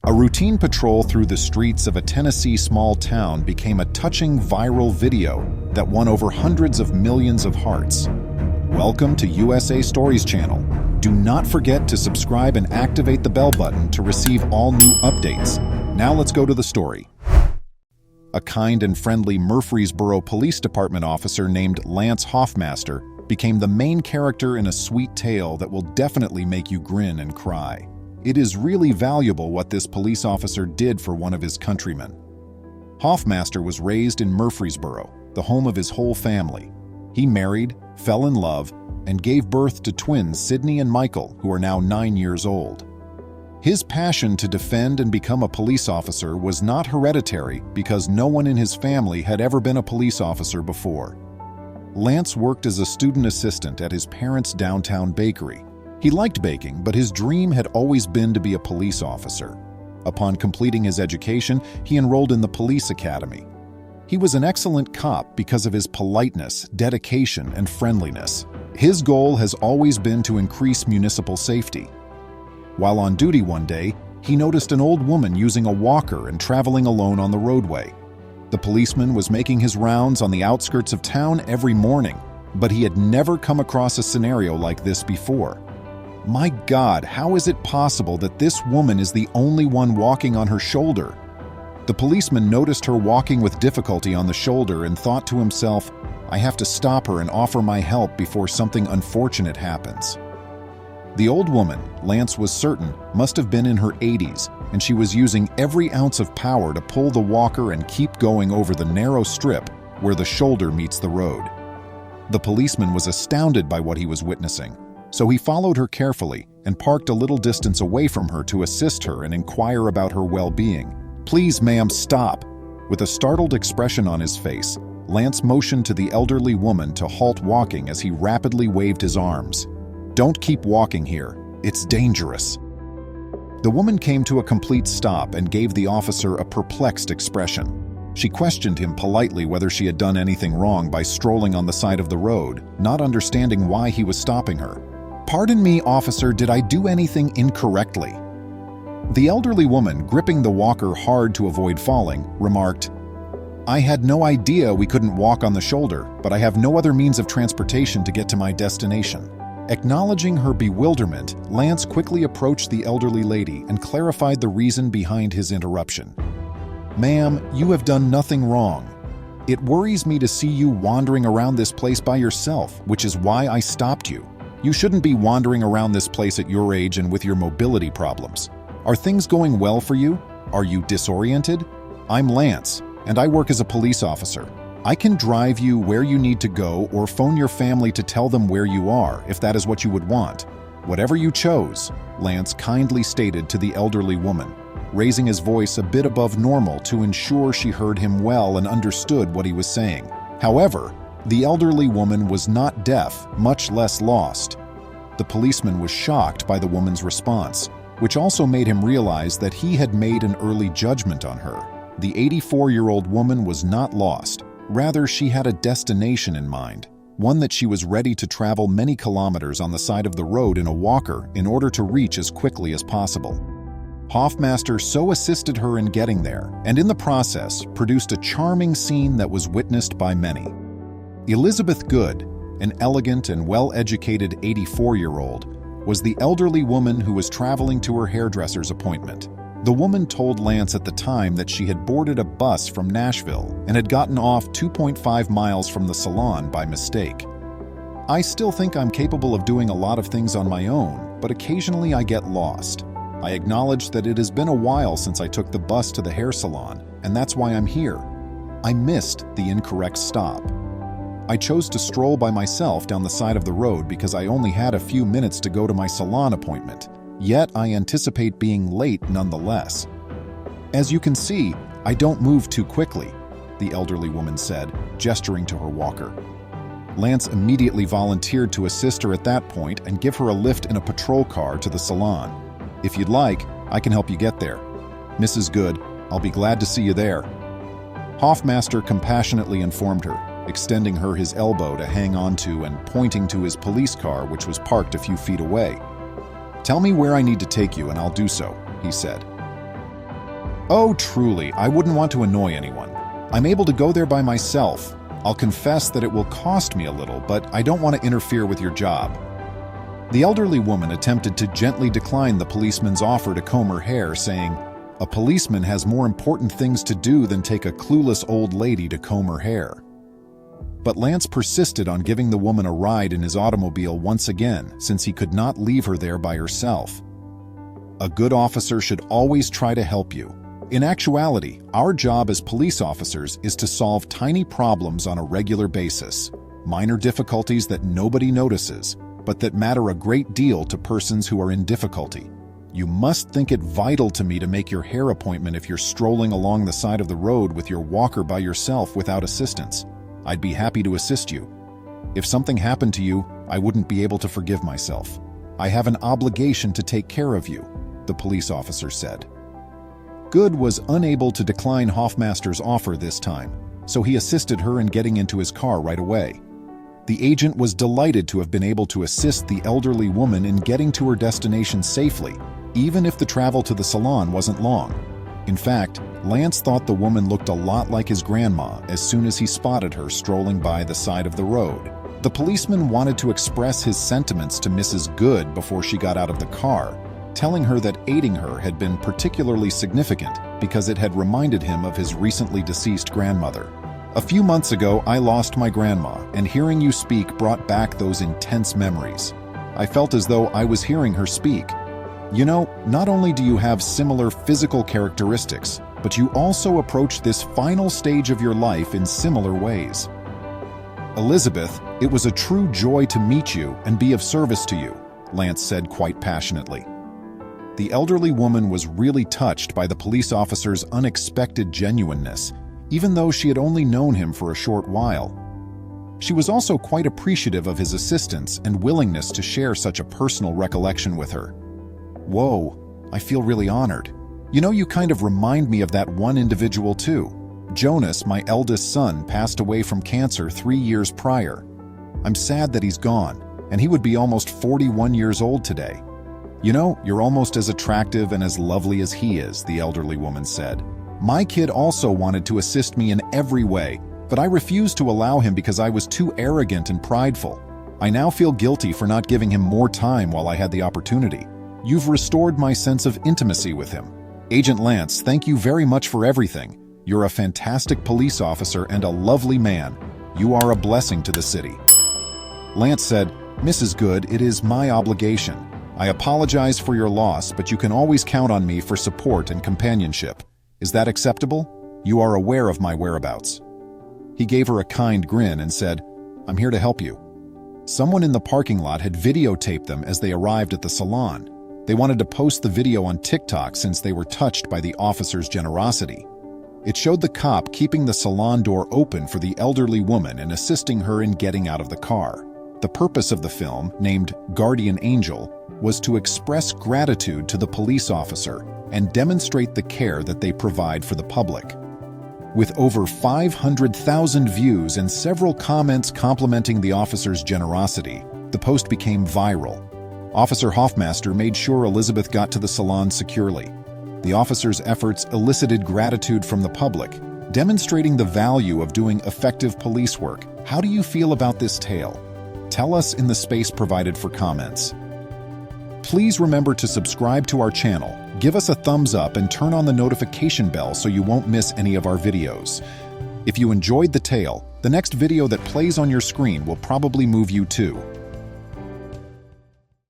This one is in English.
A routine patrol through the streets of a Tennessee small town became a touching viral video that won over hundreds of millions of hearts. Welcome to USA Stories channel. Do not forget to subscribe and activate the bell button to receive all new updates. Now let's go to the story. A kind and friendly Murfreesboro Police Department officer named Lance Hoffmaster became the main character in a sweet tale that will definitely make you grin and cry. It is really valuable what this police officer did for one of his countrymen. Hoffmaster was raised in Murfreesboro, the home of his whole family. He married, fell in love, and gave birth to twins Sydney and Michael, who are now 9 years old. His passion to defend and become a police officer was not hereditary because no one in his family had ever been a police officer before. Lance worked as a student assistant at his parents' downtown bakery. He liked baking, but his dream had always been to be a police officer. Upon completing his education, he enrolled in the police academy. He was an excellent cop because of his politeness, dedication, and friendliness. His goal has always been to increase municipal safety. While on duty one day, he noticed an old woman using a walker and traveling alone on the roadway. The policeman was making his rounds on the outskirts of town every morning, but he had never come across a scenario like this before. My God, how is it possible that this woman is the only one walking on her shoulder? The policeman noticed her walking with difficulty on the shoulder and thought to himself, I have to stop her and offer my help before something unfortunate happens. The old woman, Lance was certain, must have been in her 80s, and she was using every ounce of power to pull the walker and keep going over the narrow strip where the shoulder meets the road. The policeman was astounded by what he was witnessing, so he followed her carefully and parked a little distance away from her to assist her and inquire about her well-being. Please, ma'am, stop. With a startled expression on his face, Lance motioned to the elderly woman to halt walking as he rapidly waved his arms. Don't keep walking here. It's dangerous. The woman came to a complete stop and gave the officer a perplexed expression. She questioned him politely whether she had done anything wrong by strolling on the side of the road, not understanding why he was stopping her. Pardon me, officer, did I do anything incorrectly? The elderly woman, gripping the walker hard to avoid falling, remarked, I had no idea we couldn't walk on the shoulder, but I have no other means of transportation to get to my destination. Acknowledging her bewilderment, Lance quickly approached the elderly lady and clarified the reason behind his interruption. Ma'am, you have done nothing wrong. It worries me to see you wandering around this place by yourself, which is why I stopped you. You shouldn't be wandering around this place at your age and with your mobility problems. Are things going well for you? Are you disoriented? I'm Lance, and I work as a police officer. I can drive you where you need to go or phone your family to tell them where you are, if that is what you would want. Whatever you chose, Lance kindly stated to the elderly woman, raising his voice a bit above normal to ensure she heard him well and understood what he was saying. However, the elderly woman was not deaf, much less lost. The policeman was shocked by the woman's response, which also made him realize that he had made an early judgment on her. The 84-year-old woman was not lost. Rather, she had a destination in mind, one that she was ready to travel many kilometers on the side of the road in a walker in order to reach as quickly as possible. Hoffmaster so assisted her in getting there, and in the process produced a charming scene that was witnessed by many. Elizabeth Good, an elegant and well-educated 84-year-old, was the elderly woman who was traveling to her hairdresser's appointment. The woman told Lance at the time that she had boarded a bus from Nashville and had gotten off 2.5 miles from the salon by mistake. I still think I'm capable of doing a lot of things on my own, but occasionally I get lost. I acknowledge that it has been a while since I took the bus to the hair salon, and that's why I'm here. I missed the incorrect stop. I chose to stroll by myself down the side of the road because I only had a few minutes to go to my salon appointment, yet I anticipate being late nonetheless. As you can see, I don't move too quickly, the elderly woman said, gesturing to her walker. Lance immediately volunteered to assist her at that point and give her a lift in a patrol car to the salon. If you'd like, I can help you get there. Mrs. Good, I'll be glad to see you there. Hoffmaster compassionately informed her, extending her his elbow to hang onto and pointing to his police car, which was parked a few feet away. Tell me where I need to take you and I'll do so, he said. Oh, truly, I wouldn't want to annoy anyone. I'm able to go there by myself. I'll confess that it will cost me a little, but I don't want to interfere with your job. The elderly woman attempted to gently decline the policeman's offer to comb her hair, saying, "A policeman has more important things to do than take a clueless old lady to comb her hair." But Lance persisted on giving the woman a ride in his automobile once again, since he could not leave her there by herself. A good officer should always try to help you. In actuality, our job as police officers is to solve tiny problems on a regular basis, minor difficulties that nobody notices, but that matter a great deal to persons who are in difficulty. You must think it vital to me to make your hair appointment if you're strolling along the side of the road with your walker by yourself without assistance. I'd be happy to assist you. If something happened to you, I wouldn't be able to forgive myself. I have an obligation to take care of you, the police officer said. Good was unable to decline Hoffmaster's offer this time, so he assisted her in getting into his car right away. The agent was delighted to have been able to assist the elderly woman in getting to her destination safely, even if the travel to the salon wasn't long. In fact, Lance thought the woman looked a lot like his grandma as soon as he spotted her strolling by the side of the road. The policeman wanted to express his sentiments to Mrs. Good before she got out of the car, telling her that aiding her had been particularly significant because it had reminded him of his recently deceased grandmother. "A few months ago, I lost my grandma, and hearing you speak brought back those intense memories. I felt as though I was hearing her speak. You know, not only do you have similar physical characteristics, but you also approach this final stage of your life in similar ways. Elizabeth, it was a true joy to meet you and be of service to you," Lance said quite passionately. The elderly woman was really touched by the police officer's unexpected genuineness, even though she had only known him for a short while. She was also quite appreciative of his assistance and willingness to share such a personal recollection with her. "Whoa, I feel really honored. You know, you kind of remind me of that one individual too. Jonas, my eldest son, passed away from cancer 3 years prior. I'm sad that he's gone, and he would be almost 41 years old today. You know, you're almost as attractive and as lovely as he is," the elderly woman said. "My kid also wanted to assist me in every way, but I refused to allow him because I was too arrogant and prideful. I now feel guilty for not giving him more time while I had the opportunity. You've restored my sense of intimacy with him. Agent Lance, thank you very much for everything. You're a fantastic police officer and a lovely man. You are a blessing to the city." Lance said, "Mrs. Good, it is my obligation. I apologize for your loss, but you can always count on me for support and companionship. Is that acceptable? You are aware of my whereabouts." He gave her a kind grin and said, "I'm here to help you." Someone in the parking lot had videotaped them as they arrived at the salon. They wanted to post the video on TikTok since they were touched by the officer's generosity. It showed the cop keeping the salon door open for the elderly woman and assisting her in getting out of the car. The purpose of the film, named Guardian Angel, was to express gratitude to the police officer and demonstrate the care that they provide for the public. With over 500,000 views and several comments complimenting the officer's generosity, the post became viral. Officer Hoffmaster made sure Elizabeth got to the salon securely. The officer's efforts elicited gratitude from the public, demonstrating the value of doing effective police work. How do you feel about this tale? Tell us in the space provided for comments. Please remember to subscribe to our channel, give us a thumbs up, and turn on the notification bell so you won't miss any of our videos. If you enjoyed the tale, the next video that plays on your screen will probably move you too.